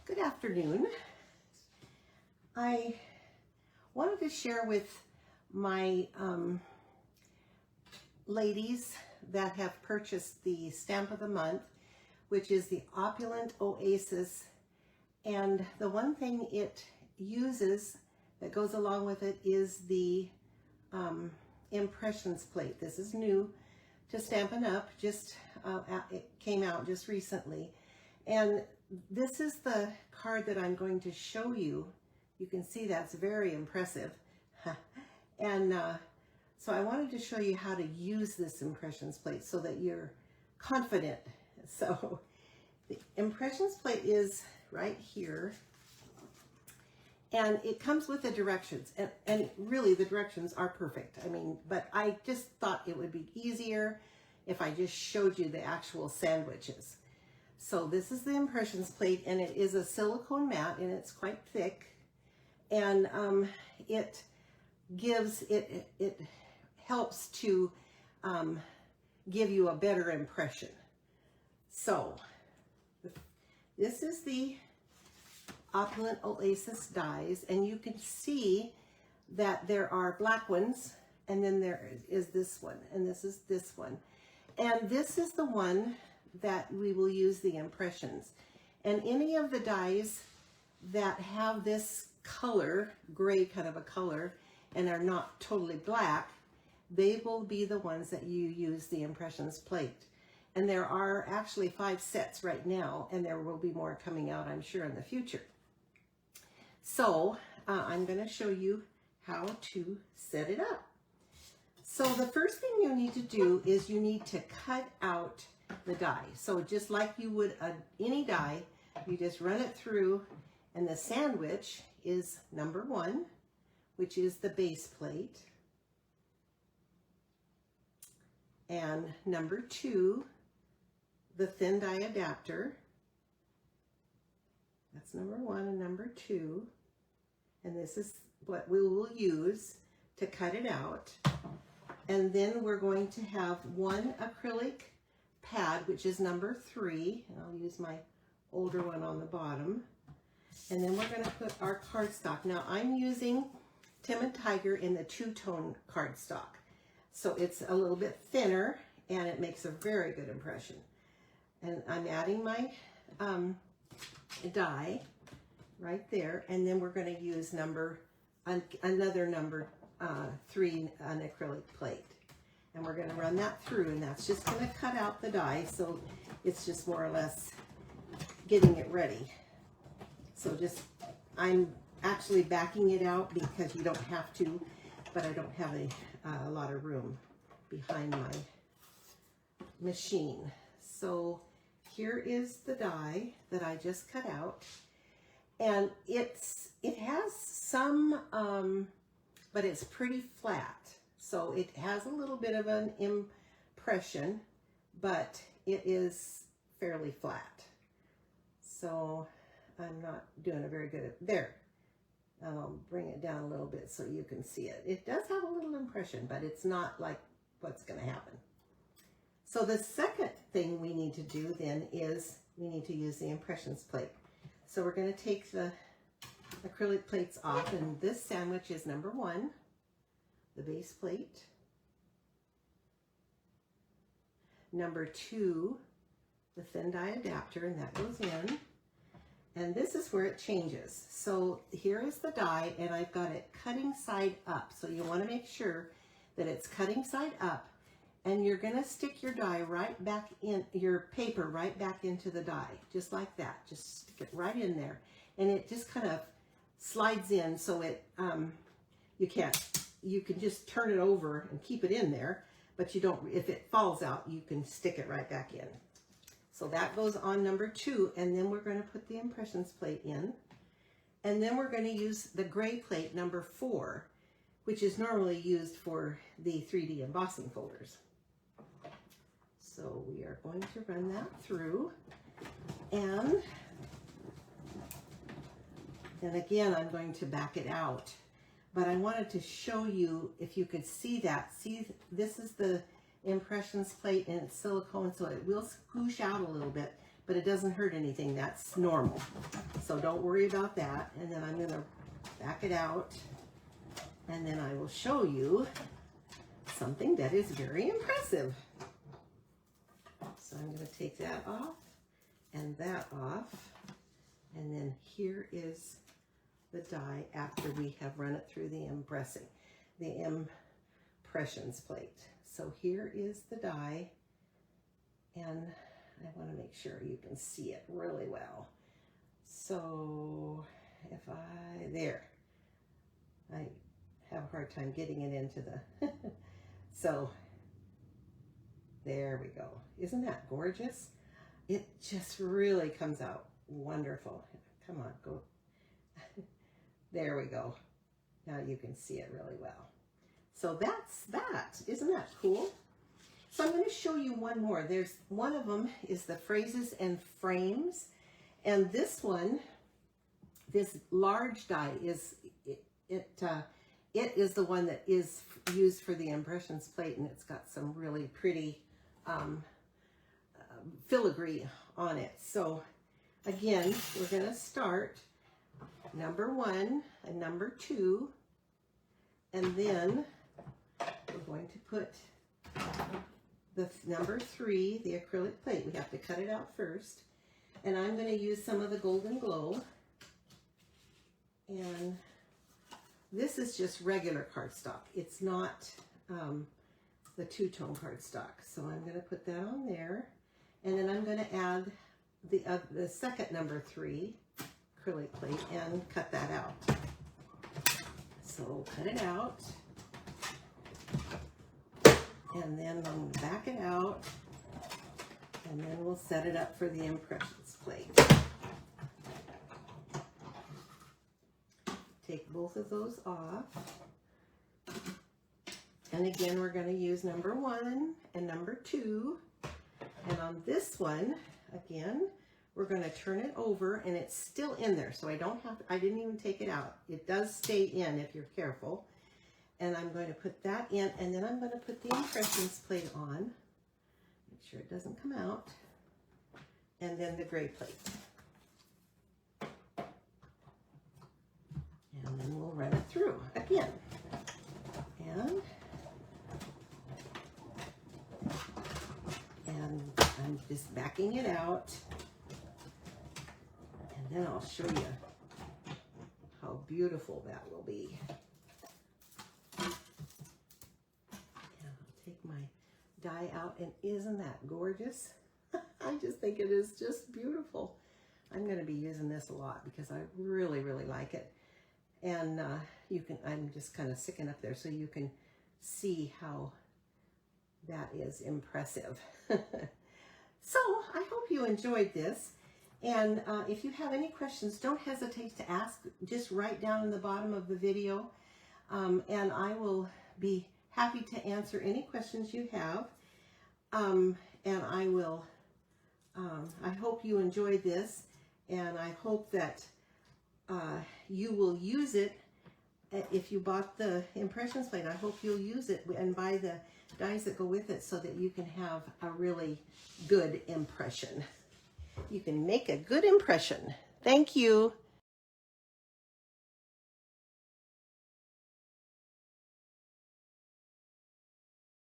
Good afternoon. I wanted to share with my ladies that have purchased the Stamp of the Month, which is the Opulent Oasis. And the one thing it uses that goes along with it is the impressions plate. This is new to Stampin' Up. It came out just recently. And this is the card that I'm going to show you. You can see that's very impressive. And so I wanted to show you how to use this impressions plate so that you're confident. So the impressions plate is right here. And it comes with the directions. And really the directions are perfect. I mean, but I just thought it would be easier if I just showed you the actual sandwiches. So this is the impressions plate, and it is a silicone mat, and it's quite thick, and it helps to give you a better impression. So this is the Opulent Oasis dies, and you can see that there are black ones, and then there is this one, and this is this one, and this is the one that we will use the impressions. And any of the dies that have this color, gray kind of a color, and are not totally black, they will be the ones that you use the impressions plate. And there are actually 5 sets right now, and there will be more coming out, I'm sure, in the future. So I'm going to show you how to set it up. So the first thing you need to do is you need to cut out the die. So just like you would any die, you just run it through, and the sandwich is number 1, which is the base plate, and number 2, the thin die adapter. That's number 1 and number 2, and this is what we will use to cut it out. And then we're going to have 1 acrylic pad, which is number 3, and I'll use my older one on the bottom. And then we're going to put our cardstock. Now I'm using Tim and Tiger in the 2-tone cardstock, so it's a little bit thinner and it makes a very good impression. And I'm adding my die right there, and then we're going to use another number 3 an acrylic plate. And we're going to run that through, and that's just going to cut out the die, so it's just more or less getting it ready. So I'm actually backing it out because you don't have to, but I don't have a lot of room behind my machine. So here is the die that I just cut out, and it has some, but it's pretty flat. So it has a little bit of an impression, but it is fairly flat. So I'm not doing a very good, there. I'll bring it down a little bit so you can see it. It does have a little impression, but it's not like what's going to happen. So the second thing we need to do then is we need to use the impressions plate. So we're going to take the acrylic plates off, and this sandwich is number 1. The base plate, number 2, the thin die adapter, and that goes in, and this is where it changes. So here is the die, and I've got it cutting side up, so you want to make sure that it's cutting side up, and you're going to stick your die right back in, your paper right back into the die, just like that. Just stick it right in there, and it just kind of slides in, so it you can just turn it over and keep it in there, but you don't, if it falls out, you can stick it right back in. So that goes on number 2, and then we're going to put the impressions plate in, and then we're going to use the gray plate number 4, which is normally used for the 3D embossing folders. So we are going to run that through, and again, I'm going to back it out. But I wanted to show you, if you could see that. See, this is the impressions plate, and it's silicone, so it will squoosh out a little bit, but it doesn't hurt anything. That's normal. So don't worry about that. And then I'm gonna back it out, and then I will show you something that is very impressive. So I'm gonna take that off and that off. And then here is the die after we have run it through the impressions plate. So here is the die, and I want to make sure you can see it really well. So if I have a hard time getting it into the, so there we go. Isn't that gorgeous? It just really comes out wonderful. Come on, go. There we go. Now you can see it really well. So that's that. Isn't that cool? So I'm going to show you one more. There's one of them is the phrases and frames. And this one, this large die is, it is the one that is used for the impressions plate, and it's got some really pretty filigree on it. So again, we're going to start number 1 and number 2, and then we're going to put the number 3, the acrylic plate. We have to cut it out first, and I'm going to use some of the Golden Glow, and this is just regular cardstock. It's not the two-tone cardstock. So I'm going to put that on there, and then I'm going to add the second number 3 acrylic plate and cut that out. So cut it out, and then I'm going to back it out, and then we'll set it up for the impressions plate. Take both of those off, and again we're going to use number 1 and number 2, and on this one again we're going to turn it over, and it's still in there, so I didn't even take it out. It does stay in if you're careful. And I'm going to put that in, and then I'm going to put the impressions plate on. Make sure it doesn't come out. And then the gray plate. And then we'll run it through again. And I'm just backing it out. And then I'll show you how beautiful that will be. Die out, and isn't that gorgeous? I just think it is just beautiful. I'm going to be using this a lot because I really, really like it. And I'm just kind of sticking up there so you can see how that is impressive. So I hope you enjoyed this. And if you have any questions, don't hesitate to ask. Just write down in the bottom of the video, and I will be happy to answer any questions you have. And I will, I hope you enjoyed this, and I hope that you will use it. If you bought the impressions plate, I hope you'll use it and buy the dies that go with it so that you can have a really good impression. You can make a good impression. Thank you.